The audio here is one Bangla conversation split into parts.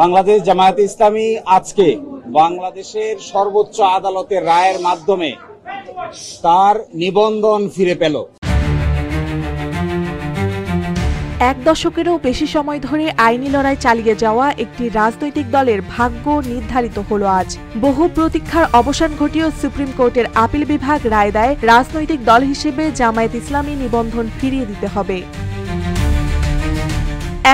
বাংলাদেশ জামায়াতে ইসলামী আজকে বাংলাদেশের সর্বোচ্চ আদালতের রায়ের মাধ্যমে তার নিবন্ধন ফিরে পেল। এক দশকেরও বেশি সময় ধরে আইনি লড়াই চালিয়ে যাওয়া একটি রাজনৈতিক দলের ভাগ্য নির্ধারিত হলো আজ। বহু প্রতীক্ষার অবসান ঘটিয়ে সুপ্রিম কোর্টের আপিল বিভাগ রায় দেয়, রাজনৈতিক দল হিসেবে জামায়াত ইসলামী নিবন্ধন ফিরিয়ে দিতে হবে।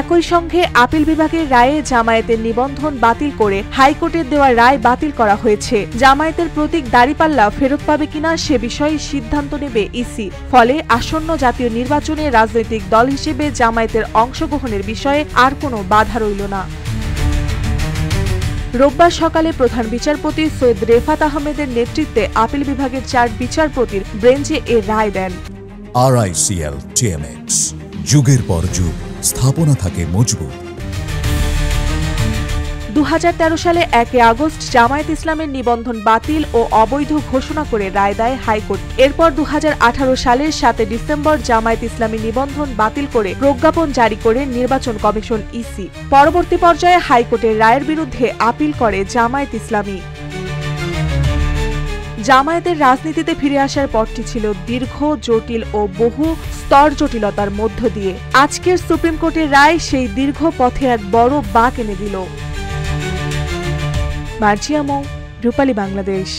একই সঙ্গে আপিল বিভাগের রায়ে জামায়াতের নিবন্ধন বাতিল করে হাইকোর্টের দেওয়া রায় বাতিল করা হয়েছে। জামায়াতের প্রতীক দাঁড়িপাল্লা ফেরত পাবে কিনা সে বিষয়ে সিদ্ধান্ত নেবে ইসি। ফলে আসন্ন জাতীয় নির্বাচনে রাজনৈতিক দল হিসেবে জামায়াতের অংশগ্রহণের বিষয়ে আর কোনো বাধা রইল না। রোববার সকালে প্রধান বিচারপতি সৈয়দ রেফাত আহমেদের নেতৃত্বে আপিল বিভাগের ৪ বিচারপতির বেঞ্চে এ রায় দেন। RICL TMX, যুগের পর যুগ স্থাপনা থাকে মজবুত। ২০১৩ সালে ১ আগস্ট জামায়াত ইসলামের নিবন্ধন বাতিল ও অবৈধ ঘোষণা করে রায় দেয় হাইকোর্ট। এরপর ২০১৮ সালের ৭ ডিসেম্বর জামায়াত ইসলামী নিবন্ধন বাতিল করে প্রজ্ঞাপন জারি করে নির্বাচন কমিশন ইসি। পরবর্তী পর্যায়ে হাইকোর্টের রায়ের বিরুদ্ধে আপিল করে জামায়াত ইসলামী। জামায়াতের রাজনীতিতে ফিরে আসার পথটি ছিল দীর্ঘ, জটিল ও বহু স্তর জটিলতার মধ্য দিয়ে। আজকের সুপ্রিম কোর্টের রায় সেই দীর্ঘ পথে এক বড় বাঁক এনে দিল। মার্জিয়া মৌ, রূপালী বাংলাদেশ।